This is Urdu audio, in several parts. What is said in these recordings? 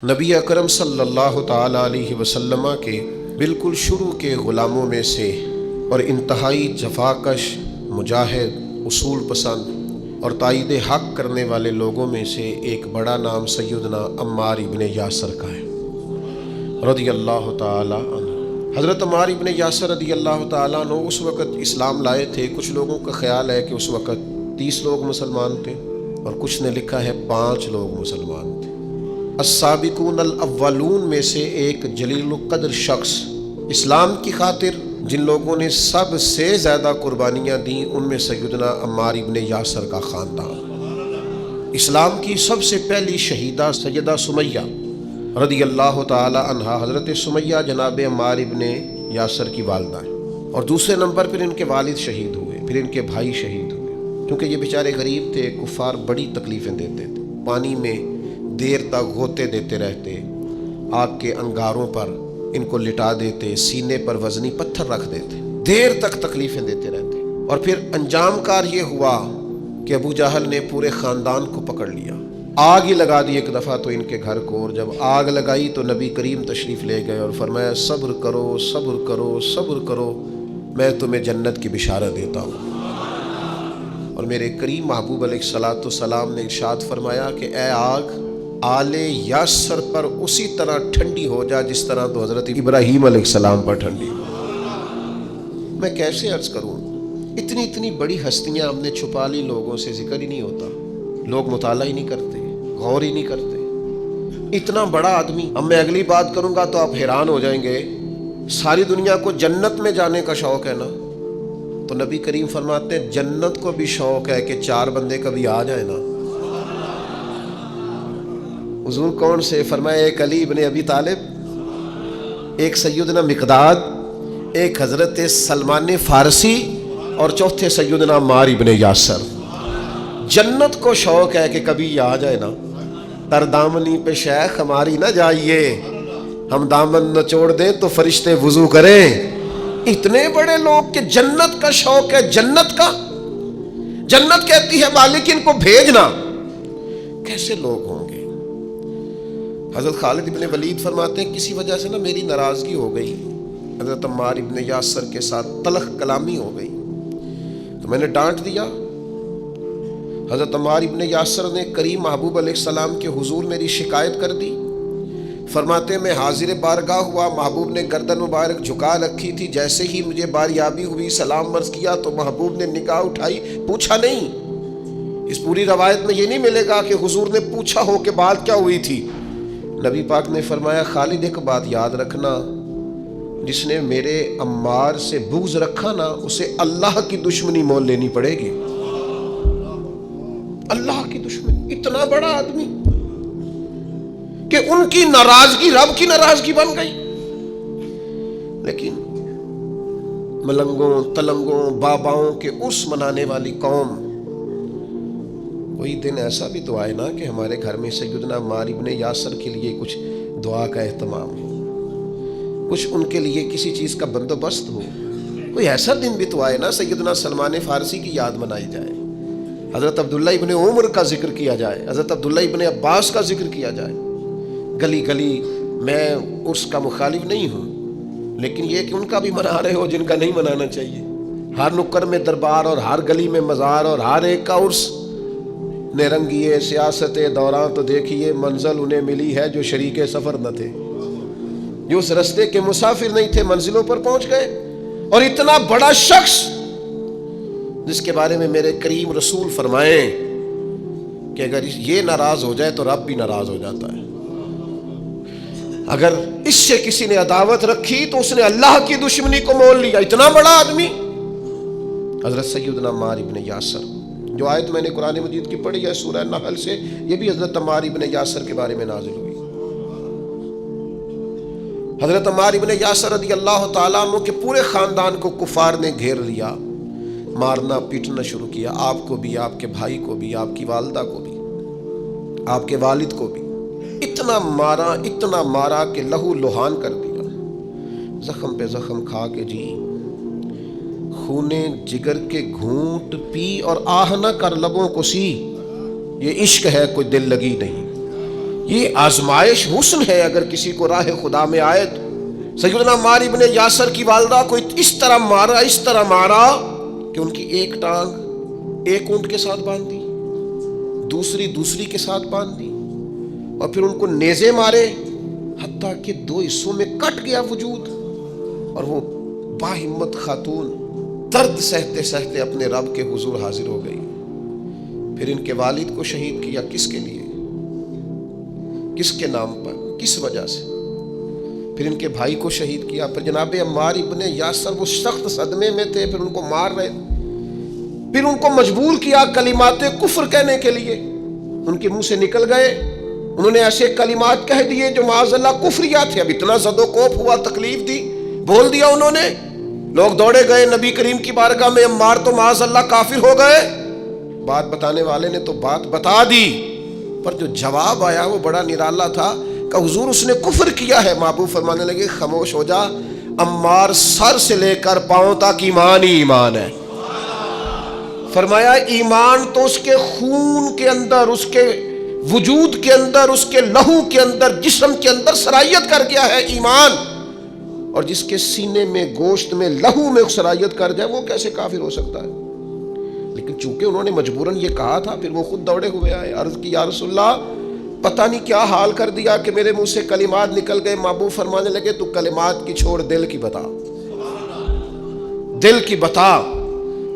نبی اکرم صلی اللہ تعالیٰ علیہ وسلم کے بالکل شروع کے غلاموں میں سے اور انتہائی جفاکش، مجاہد، اصول پسند اور تائید حق کرنے والے لوگوں میں سے ایک بڑا نام سیدنا عمار ابن یاسر کا ہے رضی اللہ تعالیٰ عنہ۔ حضرت عمار ابن یاسر رضی اللہ تعالیٰ عنہ اس وقت اسلام لائے تھے۔ کچھ لوگوں کا خیال ہے کہ اس وقت 30 لوگ مسلمان تھے اور کچھ نے لکھا ہے 5 لوگ مسلمان تھے۔ السابقون الاولون میں سے ایک جلیل القدر شخص، اسلام کی خاطر جن لوگوں نے سب سے زیادہ قربانیاں دیں، ان میں سیدنا عمار ابن یاسر کا خاندان۔ اسلام کی سب سے پہلی شہیدہ سیدہ سمیہ رضی اللہ تعالی عنہا، حضرت سمیہ جناب عمار ابن یاسر کی والدہ ہیں، اور دوسرے نمبر پر ان کے والد شہید ہوئے، پھر ان کے بھائی شہید ہوئے، کیونکہ یہ بیچارے غریب تھے، کفار بڑی تکلیفیں دیتے تھے، پانی میں دیر تک غوطے دیتے رہتے، آگ کے انگاروں پر ان کو لٹا دیتے، سینے پر وزنی پتھر رکھ دیتے، دیر تک تکلیفیں دیتے رہتے، اور پھر انجام کار یہ ہوا کہ ابو جہل نے پورے خاندان کو پکڑ لیا، آگ ہی لگا دی ایک دفعہ تو ان کے گھر کو، اور جب آگ لگائی تو نبی کریم تشریف لے گئے اور فرمایا صبر کرو صبر کرو صبر کرو، میں تمہیں جنت کی بشارت دیتا ہوں۔ اور میرے کریم محبوب علیہ الصلوۃ والسلام نے ارشاد فرمایا کہ اے آگ، آل یاسر پر اسی طرح ٹھنڈی ہو جا جس طرح تو حضرت ابراہیم علیہ السلام پر ٹھنڈی ہو۔ میں کیسے عرض کروں، اتنی بڑی ہستیاں ہم نے چھپا لی، لوگوں سے ذکر ہی نہیں ہوتا، لوگ مطالعہ ہی نہیں کرتے، غور ہی نہیں کرتے۔ اتنا بڑا آدمی، اب میں اگلی بات کروں گا تو آپ حیران ہو جائیں گے، ساری دنیا کو جنت میں جانے کا شوق ہے نا، تو نبی کریم فرماتے ہیں جنت کو بھی شوق ہے کہ 4 بندے کبھی آ جائیں نا۔ حضور کون سے؟ فرمایا ایک علی ابن ابی طالب، ایک سیدنا مقداد، ایک حضرت سلمان فارسی، اور چوتھے سیدنا عمار ابن یاسر۔ جنت کو شوق ہے کہ کبھی آ جائے نا، تر دامنی پہ شیخ ہماری نہ جائیے، ہم دامن نہ چھوڑ دیں تو فرشتے وضو کریں۔ اتنے بڑے لوگ کہ جنت کا شوق ہے، جنت کا، جنت کہتی ہے مالک ان کو بھیجنا، کیسے لوگ ہوں گے؟ حضرت خالد ابن ولید فرماتے ہیں کسی وجہ سے نا میری ناراضگی ہو گئی، حضرت عمار ابن یاسر کے ساتھ تلخ کلامی ہو گئی تو میں نے ڈانٹ دیا۔ حضرت عمار ابن یاسر نے کریم محبوب علیہ السلام کے حضور میری شکایت کر دی۔ فرماتے میں حاضر بارگاہ ہوا، محبوب نے گردن مبارک جھکا رکھی تھی، جیسے ہی مجھے باریابی ہوئی سلام عرض کیا تو محبوب نے نگاہ اٹھائی، پوچھا نہیں۔ اس پوری روایت میں یہ نہیں ملے گا کہ حضور نے پوچھا ہو کہ بات کیا ہوئی تھی۔ نبی پاک نے فرمایا خالد ایک بات یاد رکھنا، جس نے میرے عمار سے بغض رکھا نا، اسے اللہ کی دشمنی مول لینی پڑے گی۔ اللہ کی دشمنی، اتنا بڑا آدمی کہ ان کی ناراضگی رب کی ناراضگی بن گئی۔ لیکن ملنگوں تلنگوں باباؤں کے عرس منانے والی قوم، کوئی دن ایسا بھی تو آئے نا کہ ہمارے گھر میں سیدنا عمار ابن یاسر کے لیے کچھ دعا کا اہتمام ہو، کچھ ان کے لیے کسی چیز کا بندوبست ہو، کوئی ایسا دن بھی تو آئے نا سیدنا سلمان فارسی کی یاد منائی جائے، حضرت عبداللہ ابن عمر کا ذکر کیا جائے، حضرت عبداللہ ابن عباس کا ذکر کیا جائے۔ گلی گلی میں عرس کا مخالف نہیں ہوں، لیکن یہ کہ ان کا بھی منا رہے ہو جن کا نہیں منانا چاہیے۔ ہر نکر میں دربار اور ہر گلی میں مزار اور ہر ایک کا عرس، نرنگیے سیاست دوران تو دیکھیے منزل انہیں ملی ہے جو شریک سفر نہ تھے، جو اس رستے کے مسافر نہیں تھے، منزلوں پر پہنچ گئے۔ اور اتنا بڑا شخص جس کے بارے میں میرے کریم رسول فرمائیں کہ اگر یہ ناراض ہو جائے تو رب بھی ناراض ہو جاتا ہے، اگر اس سے کسی نے عداوت رکھی تو اس نے اللہ کی دشمنی کو مول لیا۔ اتنا بڑا آدمی حضرت سیدنا عمار ابن یاسر۔ جو آیت میں نے قرآن مجید کی پڑھی ہے سورہ نحل سے، یہ بھی حضرت عمار ابن یاسر کے بارے میں نازل ہوئی۔ حضرت عمار ابن یاسر رضی اللہ تعالیٰ عنہ کے پورے خاندان کو کفار نے گھیر لیا، مارنا پیٹنا شروع کیا، آپ کو بھی، آپ کے بھائی کو بھی، آپ کی والدہ کو بھی، آپ کے والد کو بھی، اتنا مارا کہ لہو لہان کر دیا، زخم پہ زخم کھا کے جی، خونے جگر کے گھونٹ پی اور آہ نہ کر لبوں کو سی، یہ عشق ہے کوئی دل لگی نہیں۔ یہ آزمائش حسن ہے اگر کسی کو راہ خدا میں آئے تو۔ سیدنا عمار ابن یاسر کی والدہ کو اس طرح مارا کہ ان کی ایک ٹانگ ایک اونٹ کے ساتھ باندھ دی، دوسری کے ساتھ باندھ دی، اور پھر ان کو نیزے مارے حتیٰ کہ 2 حصوں میں کٹ گیا وجود، اور وہ باہمت خاتون درد سہتے سہتے اپنے رب کے حضور حاضر ہو گئی۔ پھر ان کے والد کو شہید کیا، کس کے لیے، کس کے نام پر، کس وجہ سے؟ پھر ان کے بھائی کو شہید کیا۔ پھر جناب عمار ابن یاسر وہ سخت صدمے میں تھے، پھر ان کو مار رہے، پھر ان کو مجبور کیا کلمات کفر کہنے کے لیے، ان کے منہ سے نکل گئے، انہوں نے ایسے کلمات کہہ دیے جو معاذ اللہ کفریات تھے۔ اب اتنا زد و کوف ہوا، تکلیف دی، بول دیا انہوں نے، لوگ دوڑے گئے نبی کریم کی بارگاہ میں، عمار تو معاذ اللہ کافر ہو گئے۔ بات بتانے والے نے تو بات بتا دی، پر جو جواب آیا وہ بڑا نرالا تھا کہ حضور اس نے کفر کیا ہے۔ محبوب فرمانے لگے خاموش ہو جا، عمار سر سے لے کر پاؤں تک ایمان ہی ایمان ہے۔ فرمایا ایمان تو اس کے خون کے اندر، اس کے وجود کے اندر، اس کے لہو کے اندر، جسم کے اندر سرایت کر گیا ہے ایمان، اور جس کے سینے میں، گوشت میں، لہو میں سرایت کر جائے وہ کیسے کافر ہو سکتا ہے؟ لیکن چونکہ انہوں نے مجبوراً یہ کہا تھا، پھر وہ خود دوڑے ہوئے آئے، عرض کی یا رسول اللہ پتہ نہیں کیا حال کر دیا کہ میرے منہ سے کلمات نکل گئے۔ محبوب فرمانے لگے تو کلمات کی چھوڑ، دل کی بتا، دل کی بتا،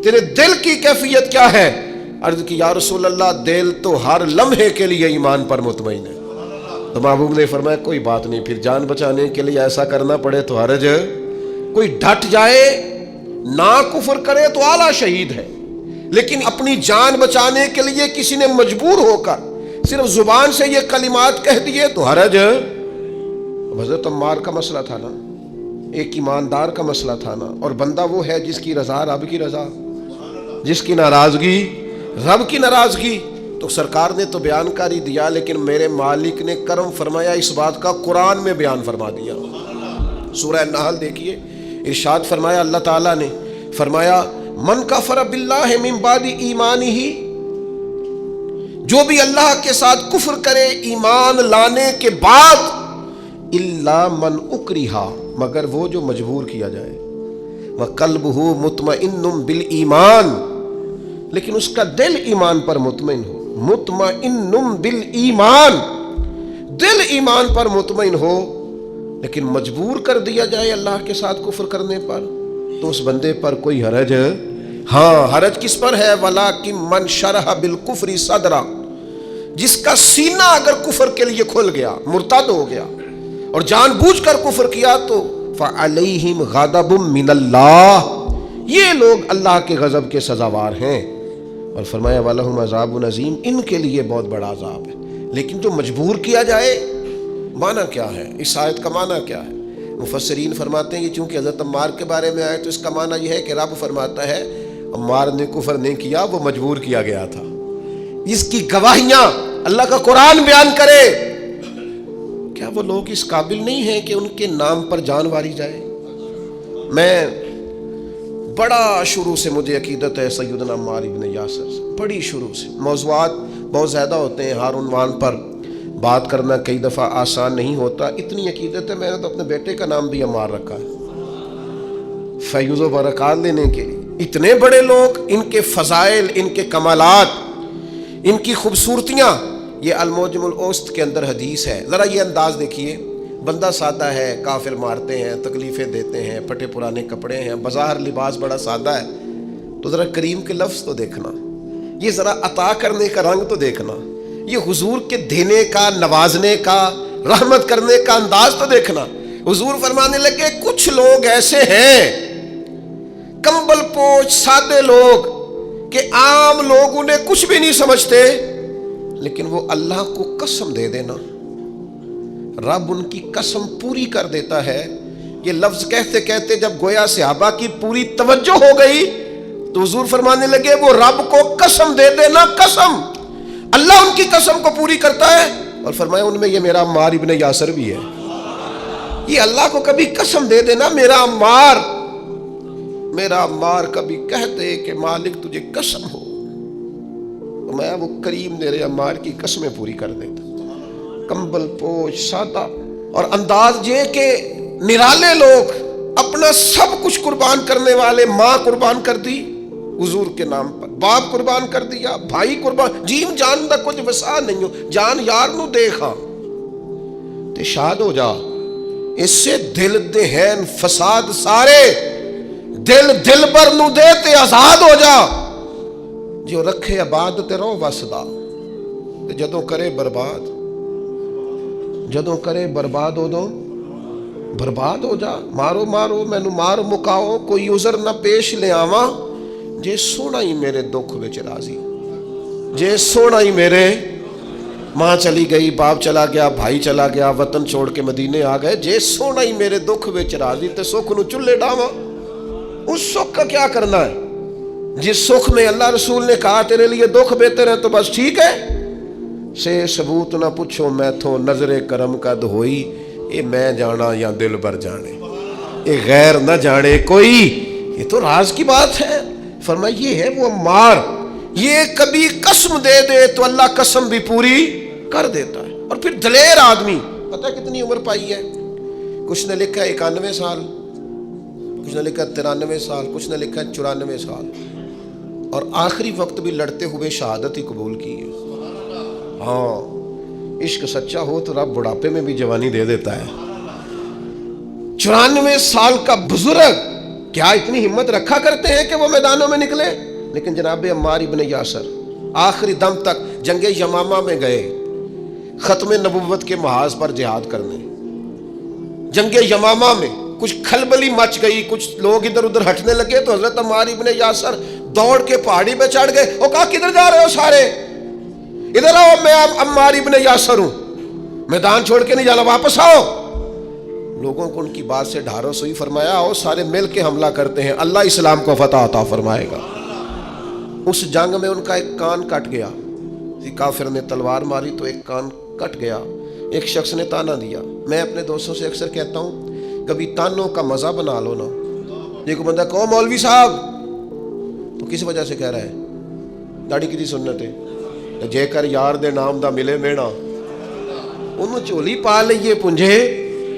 تیرے دل کی کیفیت کیا ہے؟ عرض کی یا رسول اللہ دل تو ہر لمحے کے لیے ایمان پر مطمئن ہے۔ تو محبوب نے فرمایا کوئی بات نہیں، پھر جان بچانے کے لیے ایسا کرنا پڑے تو حرج ہے، کوئی ڈٹ جائے نہ کفر کرے تو اعلیٰ شہید ہے، لیکن اپنی جان بچانے کے لیے کسی نے مجبور ہو کر صرف زبان سے یہ کلمات کہہ دیے تو حرج ہے۔ حضرت عمار کا مسئلہ تھا نا، ایک ایماندار کا مسئلہ تھا نا، اور بندہ وہ ہے جس کی رضا رب کی رضا، جس کی ناراضگی رب کی ناراضگی۔ تو سرکار نے تو بیان کر ہی دیا، لیکن میرے مالک نے کرم فرمایا اس بات کا قرآن میں بیان فرما دیا۔ سورہ نحل دیکھیے، ارشاد فرمایا اللہ تعالیٰ نے، فرمایا من کفر باللہ من بعد ایمانہ، جو بھی اللہ کے ساتھ کفر کرے ایمان لانے کے بعد، الا من اکرہ، مگر وہ جو مجبور کیا جائے، وقلبہ مطمئن بالایمان، لیکن اس کا دل ایمان پر مطمئن ہو، مطمئن بالایمان، دل ایمان پر مطمئن ہو، لیکن مجبور کر دیا جائے اللہ کے ساتھ کفر کرنے پر، تو اس بندے پر کوئی حرج، ہاں حرج کس پر ہے؟ ولیکن من شرح بالکفر صدرا، جس کا سینہ اگر کفر کے لیے کھل گیا، مرتد ہو گیا اور جان بوجھ کر کفر کیا، تو فعلیہم غضب من اللہ، یہ لوگ اللہ کے غضب کے سزاوار ہیں، اور فرمایا وَلَهُمْ عَذَابٌ عَظِيمٌ، ان کے لیے بہت بڑا عذاب ہے۔ لیکن جو مجبور کیا جائے، معنی کیا ہے؟ اس آیت کا معنی کیا ہے؟ مفسرین فرماتے ہیں یہ چونکہ حضرت عمار کے بارے میں آئے تو اس کا معنی یہ ہے کہ رب فرماتا ہے عمار نے کفر نہیں کیا، وہ مجبور کیا گیا تھا۔ اس کی گواہیاں اللہ کا قرآن بیان کرے، کیا وہ لوگ اس قابل نہیں ہیں کہ ان کے نام پر جان واری جائے؟ میں بڑا شروع سے مجھے عقیدت ہے سیدنا عمار ابن یاسر سے، بڑی شروع سے۔ موضوعات بہت زیادہ ہوتے ہیں، ہر عنوان پر بات کرنا کئی دفعہ آسان نہیں ہوتا، اتنی عقیدت ہے میں نے تو اپنے بیٹے کا نام بھی عمار رکھا ہے فیض و برکات لینے کے لیے۔ اتنے بڑے لوگ، ان کے فضائل، ان کے کمالات، ان کی خوبصورتیاں، یہ المعجم الاوسط کے اندر حدیث ہے۔ ذرا یہ انداز دیکھیے، بندہ سادہ ہے، کافر مارتے ہیں، تکلیفیں دیتے ہیں، پھٹے پرانے کپڑے ہیں، بظاہر لباس بڑا سادہ ہے، تو ذرا کریم کے لفظ تو دیکھنا، یہ ذرا عطا کرنے کا رنگ تو دیکھنا، یہ حضور کے دینے کا، نوازنے کا، رحمت کرنے کا انداز تو دیکھنا۔ حضور فرمانے لگے کچھ لوگ ایسے ہیں کمبل پوش سادے لوگ کہ عام لوگ انہیں کچھ بھی نہیں سمجھتے، لیکن وہ اللہ کو قسم دے دینا، رب ان کی قسم پوری کر دیتا ہے۔ یہ لفظ کہتے کہتے جب گویا صحابہ کی پوری توجہ ہو گئی تو حضور فرمانے لگے وہ رب کو قسم دے دینا، قسم، اللہ ان کی قسم کو پوری کرتا ہے، اور فرمایا ان میں یہ میرا عمار ابن یاسر بھی ہے۔ یہ اللہ کو کبھی قسم دے دینا، میرا عمار کبھی کہہ دے کہ مالک تجھے قسم ہو، میں وہ کریم میرے عمار کی قسمیں پوری کر دیتا۔ کمبل پوش سادہ، اور انداز یہ کہ نرالے لوگ، اپنا سب کچھ قربان کرنے والے، ماں قربان کر دی حضور کے نام پر، باپ قربان کر دیا، بھائی قربان، جیم جان دا کچھ وسا نہیں ہو، جان یار نو دیکھا تے شاد ہو جا، اس سے دل دہن فساد سارے، دل بر نو دے تے آزاد ہو جا، جو رکھے آباد تے رو وسدا، تے جدوں کرے برباد، جدوں کرے برباد ہو دو برباد ہو جا۔ مارو مارو مینو مار مکاؤ، کوئی عذر نہ پیش لے آواں، جے سونا ہی میرے دکھ وچ راضی، جے سونا ہی میرے، ماں چلی گئی، باپ چلا گیا، بھائی چلا گیا، وطن چھوڑ کے مدینے آ گئے، جے سونا ہی میرے دکھ وچ راضی تے سکھ نو چلے ڈاواں، اس سکھ کا کیا کرنا ہے؟ جس سکھ میں اللہ رسول نے کہا تیرے لیے دکھ بہتر ہے تو بس ٹھیک ہے، سے ثبوت نہ پوچھو میں تھو نظر کرم قد ہوئی، یہ میں جانا یا دل بر جانے، یہ غیر نہ جانے کوئی، یہ تو راز کی بات ہے۔ فرمایا یہ ہے وہ عمار، یہ کبھی قسم دے دے تو اللہ قسم بھی پوری کر دیتا ہے۔ اور پھر دلیر آدمی، پتہ کتنی عمر پائی ہے؟ کچھ نے لکھا 91 سال، کچھ نے لکھا 93 سال، کچھ نے لکھا 94 سال، اور آخری وقت بھی لڑتے ہوئے شہادت ہی قبول کی ہے۔ ہاں عشق سچا ہو تو رب بڑھاپے میں بھی جوانی دے دیتا ہے۔ 94 سال کا بزرگ کیا اتنی ہمت رکھا کرتے ہیں کہ وہ میدانوں میں نکلے؟ لیکن جناب عمار ابن یاسر آخری دم تک جنگ یمامہ میں گئے، ختم نبوت کے محاذ پر جہاد کرنے۔ جنگ یمامہ میں کچھ کھلبلی مچ گئی، کچھ لوگ ادھر ادھر ہٹنے لگے تو حضرت عمار ابن یاسر دوڑ کے پہاڑی پہ چڑھ گئے، وہ کہا کدھر جا رہے ہو سارے، ادھر آؤ، میں عمار ابن یاسر ہوں، میدان چھوڑ کے نہیں جانا، واپس آؤ۔ لوگوں کو ان کی بات سے ڈھارس ہوئی، فرمایا آؤ سارے مل کے حملہ کرتے ہیں، اللہ اسلام کو فتح عطا فرمائے گا۔ اس جنگ میں ان کا ایک کان کٹ گیا، کافر نے تلوار ماری تو ایک کان کٹ گیا، ایک شخص نے تانا دیا۔ میں اپنے دوستوں سے اکثر کہتا ہوں کبھی تانوں کا مزہ بنا لو نا۔ ایک بندہ کہو مولوی صاحب، تو کس وجہ سے کہہ رہا ہے؟ داڑھی کی سنت ہے، جے کر یار دے نام دا ملے مینا، انہوں چولی پا لئیے پنجے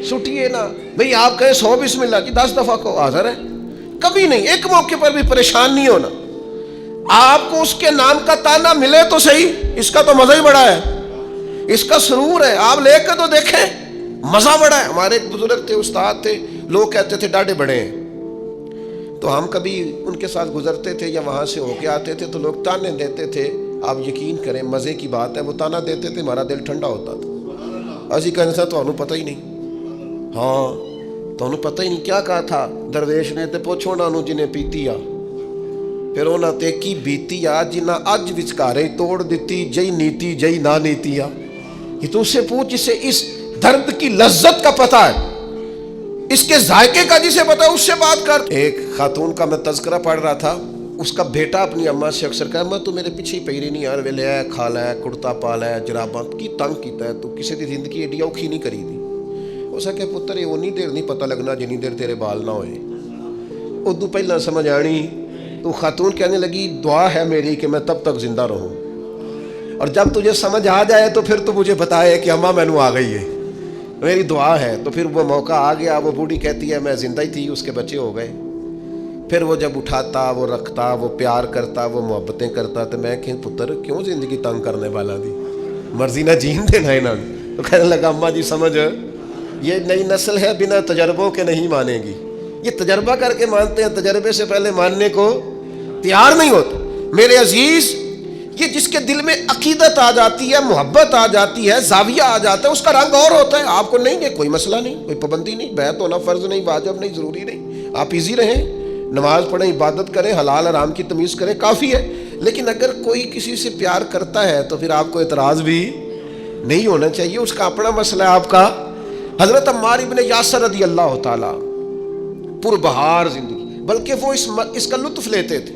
سٹیے نا۔ بھئی آپ کہیں 100 بسم اللہ کی 10 دفعہ کو حاضر ہے، کبھی نہیں، ایک موقع پر بھی پریشان نہیں ہونا۔ آپ کو اس کے نام کا تانا ملے تو صحیح، اس کا تو مزہ ہی بڑا ہے، اس کا سرور ہے، آپ لے کے تو دیکھیں، مزہ بڑا ہے۔ ہمارے ایک بزرگ تھے، استاد تھے، لوگ کہتے تھے ڈاڈے بڑے ہیں، تو ہم کبھی ان کے ساتھ گزرتے تھے یا وہاں سے ہو کے آتے تھے تو لوگ تانے دیتے تھے، آپ یقین کریں مزے کی بات ہے، وہ تانا دیتے تھے ہمارا دل ٹھنڈا ہوتا تھا۔ اسی کہنے سے تو انہوں پتہ ہی نہیں، ہاں تو انہوں پتہ ہی نہیں کیا کہا تھا درویش نے، تے پوچھو نا انہوں جنہیں پیتی آ، پھر انہوں تے کی بیتی آ جنہ اج وچکارے توڑ دیتی، جئی نیتی جئی نہ نیتی آ۔ یہ تو اس سے پوچھ جسے اس درد کی لذت کا پتہ ہے، اس کے ذائقے کا جسے پتہ ہے، اس سے بات کر۔ ایک خاتون کا میں تذکرہ پڑھ رہا تھا، اس کا بیٹا اپنی اماں سے اکثر کہا، اماں تو میرے پیچھے ہی پئی رہی نہیں یار، ویلے ہے کھا لے کرتا پا لے جراباں کی تنگ کیتا ہے، تو کسی دی زندگی ایڈی اوکھی نہیں کری دی۔ اس نے کہا پتر یہ اونی دیر نہیں پتہ لگنا جنی دیر تیرے بال نہ ہوئے، ادو پہلا سمجھ آنی۔ تو خاتون کہنے لگی دعا ہے میری کہ میں تب تک زندہ رہوں، اور جب تجھے سمجھ آ جائے تو پھر تو مجھے بتائے کہ اماں میں نو آ گئی ہے، میری دعا ہے۔ تو پھر وہ موقع آ گیا، وہ بوڑھی کہتی ہے میں زندہ ہی تھی، اس کے بچے ہو گئے۔ پھر وہ جب اٹھاتا، وہ رکھتا، وہ پیار کرتا، وہ محبتیں کرتا، تو میں کہ پتر کیوں زندگی تنگ کرنے والا دی، مرضی نہ جین دینا انہوں نے۔ تو کہنے لگا اماں جی سمجھ، یہ نئی نسل ہے بنا تجربوں کے نہیں مانے گی، یہ تجربہ کر کے مانتے ہیں، تجربے سے پہلے ماننے کو تیار نہیں ہوتے۔ میرے عزیز، یہ جس کے دل میں عقیدت آ جاتی ہے، محبت آ جاتی ہے، زاویہ آ جاتا ہے، اس کا رنگ اور ہوتا ہے۔ آپ کو نہیں، یہ کوئی مسئلہ نہیں، کوئی پابندی نہیں، بیعت ہونا فرض نہیں، واجب نہیں، ضروری نہیں، آپ ایزی رہیں، نماز پڑھیں، عبادت کریں، حلال حرام کی تمیز کریں، کافی ہے۔ لیکن اگر کوئی کسی سے پیار کرتا ہے تو پھر آپ کو اعتراض بھی نہیں ہونا چاہیے، اس کا اپنا مسئلہ ہے، آپ کا۔ حضرت عمار ابن یاسر رضی اللہ تعالی پربہار زندگی، بلکہ وہ اس کا لطف لیتے تھے،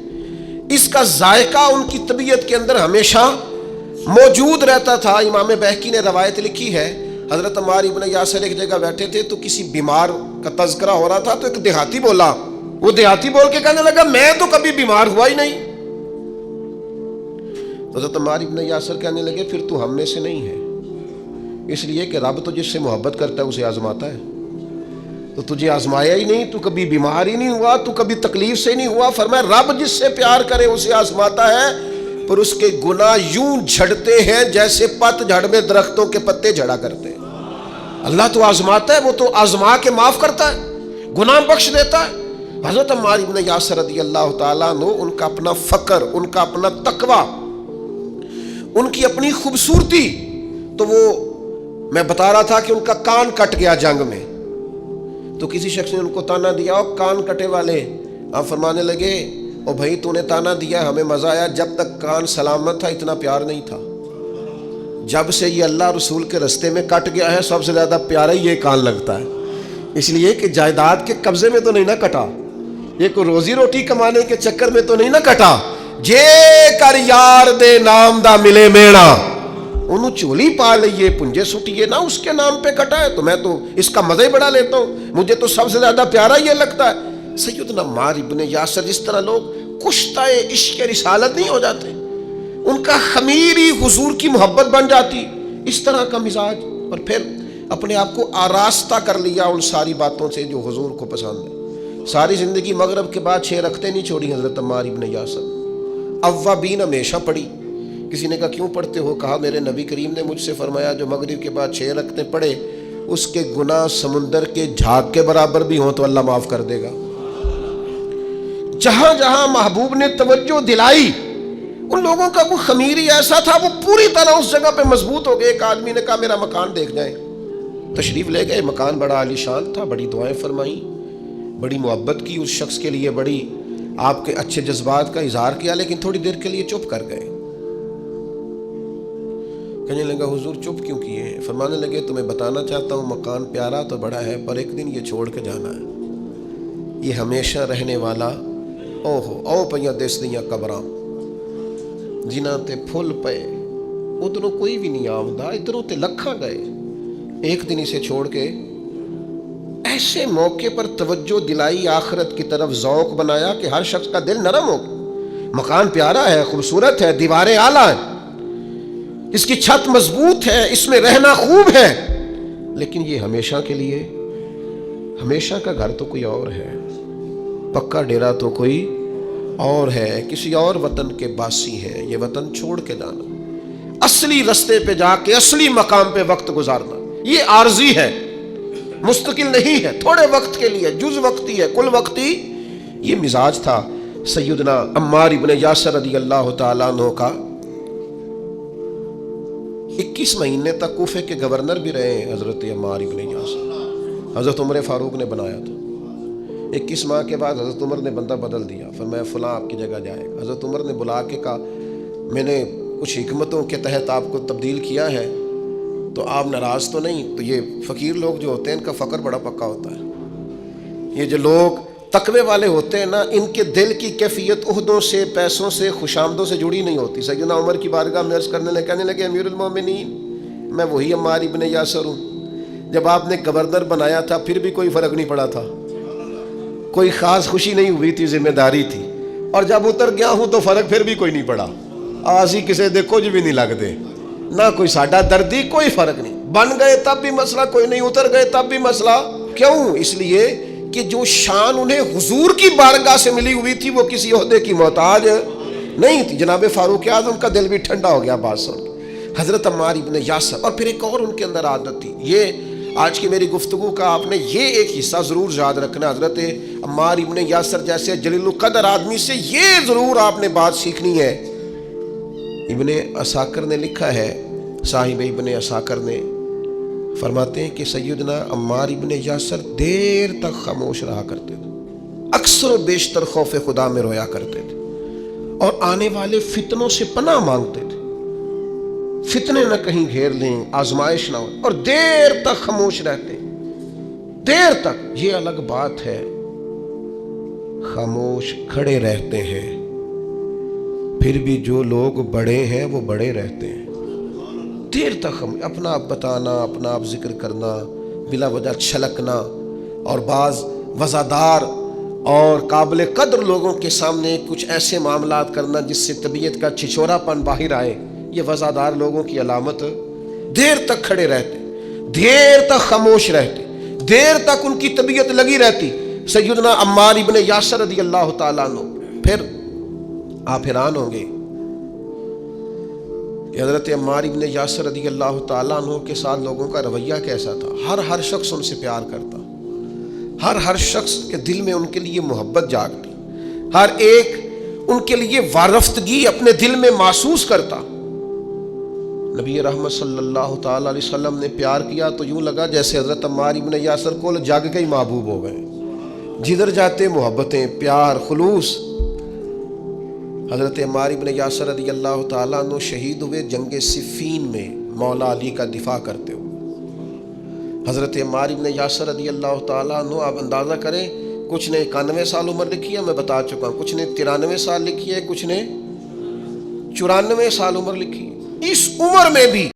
اس کا ذائقہ ان کی طبیعت کے اندر ہمیشہ موجود رہتا تھا۔ امام بہقی نے روایت لکھی ہے، حضرت عمار ابن یاسر ایک جگہ بیٹھے تھے تو کسی بیمار کا تذکرہ ہو رہا تھا، تو ایک دیہاتی بولا، وہ دیہاتی بول کے کہنے لگا میں تو کبھی بیمار ہوا ہی نہیں۔ حضرت عمار ابن یاسر کہنے لگے پھر تو ہم میں سے نہیں ہے، اس لیے کہ رب تو جس سے محبت کرتا ہے اسے آزماتا ہے. تو تجھے آزمایا ہی نہیں, تو کبھی بیمار ہی نہیں ہوا, تو کبھی تکلیف سے نہیں ہوا. فرمایا رب جس سے پیار کرے اسے آزماتا ہے, پر اس کے گناہ یوں جھڑتے ہیں جیسے پت جھڑ میں درختوں کے پتے جھڑا کرتے ہیں. اللہ تو آزماتا ہے, وہ تو آزما کے معاف کرتا ہے, گناہ بخش دیتا ہے. حضرت عمار ابن یاسر رضی اللہ تعالیٰ عنہ, ان کا اپنا فقر, ان کا اپنا تقوی, ان کی اپنی خوبصورتی. تو وہ میں بتا رہا تھا کہ ان کا کان کٹ گیا جنگ میں, تو کسی شخص نے ان کو تانا دیا, اور کان کٹے والے. آپ فرمانے لگے او بھائی تو نے تانا دیا, ہمیں مزہ آیا, جب تک کان سلامت تھا اتنا پیار نہیں تھا. جب سے یہ اللہ رسول کے رستے میں کٹ گیا ہے, سب سے زیادہ پیارا ہی یہ کان لگتا ہے. اس لیے کہ جائیداد کے قبضے میں تو نہیں نہ کٹا, یہ کوئی روزی روٹی کمانے کے چکر میں تو نہیں نہ کٹا. جے کر یار دے نام دا ملے میڑا, انہوں چولی پا لئیے پنجے سٹیے نہ, اس کے نام پہ کٹا ہے. تو میں تو اس کا مزہ ہی بڑا لیتا ہوں, مجھے تو سب سے زیادہ پیارا یہ لگتا ہے. سیدنا عمار ابن یاسر, جس طرح لوگ کشتہ عشق رسالت نہیں ہو جاتے, ان کا خمیر ہی حضور کی محبت بن جاتی, اس طرح کا مزاج. اور پھر اپنے آپ کو آراستہ کر لیا ان ساری باتوں سے جو حضور کو پسند ہے. ساری زندگی مغرب کے بعد 6 رکعتیں نہیں چھوڑی حضرت عمار ابن یاسر. اوابین ہمیشہ پڑھی. کسی نے کہا کیوں پڑھتے ہو؟ کہا میرے نبی کریم نے مجھ سے فرمایا جو مغرب کے بعد 6 رکعتیں پڑھے اس کے گناہ سمندر کے جھاگ کے برابر بھی ہوں تو اللہ معاف کر دے گا. جہاں جہاں محبوب نے توجہ دلائی, ان لوگوں کا وہ خمیر ہی ایسا تھا, وہ پوری طرح اس جگہ پہ مضبوط ہو گئے. ایک آدمی نے کہا میرا مکان دیکھ جائیں. تشریف لے گئے, مکان بڑا عالی شان تھا, بڑی دعائیں فرمائیں, بڑی محبت کی اس شخص کے لیے, بڑی آپ کے اچھے جذبات کا اظہار کیا, لیکن تھوڑی دیر کے لیے چپ کر گئے. کہنے لگا حضور چپ کیوں کیے ہیں؟ فرمانے لگے تمہیں بتانا چاہتا ہوں مکان پیارا تو بڑا ہے, پر ایک دن یہ چھوڑ کے جانا ہے. یہ ہمیشہ رہنے والا او پہ دس دیاں قبراں جنہاں تے پھل پے, ادھروں کوئی بھی نہیں آمدا, ادھروں تے لکھاں گئے. ایک دن اسے چھوڑ کے ایسے موقع پر توجہ دلائی, آخرت کی طرف ذوق بنایا کہ ہر شخص کا دل نرم ہو. مکان پیارا ہے, خوبصورت ہے, دیواریں اعلیٰ ہیں, اس کی چھت مضبوط ہے, اس میں رہنا خوب ہے, لیکن یہ ہمیشہ کے لیے, ہمیشہ کا گھر تو کوئی اور ہے, پکا ڈیرا تو کوئی اور ہے, کسی اور وطن کے باسی ہیں. یہ وطن چھوڑ کے جانا, اصلی رستے پہ جا کے اصلی مقام پہ وقت گزارنا, یہ عارضی ہے, مستقل نہیں ہے, تھوڑے وقت کے لیے, جز وقتی ہے, کل وقتی. یہ مزاج تھا سیدنا عمار ابن یاسر رضی اللہ تعالیٰ عنہ کا. 21 مہینے تک کوفے کے گورنر بھی رہے ہیں حضرت عمار ابن یاسر. حضرت عمر فاروق نے بنایا تھا. 21 ماہ کے بعد حضرت عمر نے بندہ بدل دیا, فرمایا فلاں آپ کی جگہ جائے گا. حضرت عمر نے بلا کے کہا میں نے کچھ حکمتوں کے تحت آپ کو تبدیل کیا ہے, تو آپ ناراض تو نہیں؟ تو یہ فقیر لوگ جو ہوتے ہیں ان کا فقر بڑا پکا ہوتا ہے. یہ جو لوگ تقوی والے ہوتے ہیں نا, ان کے دل کی کیفیت عہدوں سے, پیسوں سے, خوشامدوں سے جڑی نہیں ہوتی. سیدنا عمر کی بارگاہ میں عرض کرنے لگے, کہنے لگے امیر المومنین میں وہی عمار ابن یاسر ہوں. جب آپ نے گورنر بنایا تھا پھر بھی کوئی فرق نہیں پڑا تھا, کوئی خاص خوشی نہیں ہوئی تھی, ذمہ داری تھی. اور جب اتر گیا ہوں تو فرق پھر بھی کوئی نہیں پڑا. آسی کسے دے کچھ بھی نہیں لگتے, نہ کوئی ساڈا دردی, کوئی فرق نہیں. بن گئے تب بھی مسئلہ کوئی نہیں, اتر گئے تب بھی مسئلہ. کیوں؟ اس لیے کہ جو شان انہیں حضور کی بارگاہ سے ملی ہوئی تھی وہ کسی عہدے کی محتاج نہیں تھی. جناب فاروق اعظم کا دل بھی ٹھنڈا ہو گیا بات سن کے. حضرت عمار ابن یاسر. اور پھر ایک اور ان کے اندر عادت تھی, یہ آج کی میری گفتگو کا آپ نے یہ ایک حصہ ضرور یاد رکھنا. حضرت عمار ابن یاسر جیسے جلیل القدر آدمی سے یہ ضرور آپ نے بات سیکھنی ہے. ابن عساکر نے لکھا ہے, صاحب ابن عساکر نے فرماتے ہیں کہ سیدنا عمار ابن یاسر دیر تک خاموش رہا کرتے تھے, اکثر و بیشتر خوف خدا میں رویا کرتے تھے, اور آنے والے فتنوں سے پناہ مانگتے تھے. فتنے نہ کہیں گھیر لیں, آزمائش نہ ہو, اور دیر تک خاموش رہتے, دیر تک. یہ الگ بات ہے خاموش کھڑے رہتے ہیں, پھر بھی جو لوگ بڑے ہیں وہ بڑے رہتے ہیں. دیر تک اپنا آپ بتانا, اپنا آپ ذکر کرنا, بلا وجہ چھلکنا, اور بعض وزادار اور قابل قدر لوگوں کے سامنے کچھ ایسے معاملات کرنا جس سے طبیعت کا چھچورا پن باہر آئے. یہ وزادار لوگوں کی علامت دیر تک کھڑے رہتے، دیر تک خاموش رہتے، دیر تک ان کی طبیعت لگی رہتی۔ سیدنا عمار ابن یاسر رضی اللہ تعالیٰ عنہ، پھر آپ حیران ہوں گے کہ حضرت عمار ابن یاسر رضی اللہ تعالیٰ عنہ کے ساتھ لوگوں کا رویہ کیسا تھا۔ ہر شخص ان سے پیار کرتا، ہر شخص کے دل میں ان کے لیے محبت جاگتی، ہر ایک ان کے لیے وارفتگی اپنے دل میں محسوس کرتا۔ نبی رحمت صلی اللہ تعالیٰ علیہ وسلم نے پیار کیا تو یوں لگا جیسے حضرت عمار ابن یاسر کو جاگ کے ہی محبوب ہو گئے، جدھر جاتے محبتیں، پیار، خلوص۔ حضرت عمار ابن یاسر رضی اللہ تعالیٰ عنہ شہید ہوئے جنگ صفین میں مولا علی کا دفاع کرتے ہوئے۔ حضرت عمار ابن یاسر رضی اللہ تعالیٰ عنہ، آپ اندازہ کریں، کچھ نے 91 سال عمر لکھی ہے، میں بتا چکا ہوں، کچھ نے 93 سال لکھی ہے، کچھ نے 94 سال عمر لکھی ہے۔ اس عمر میں بھی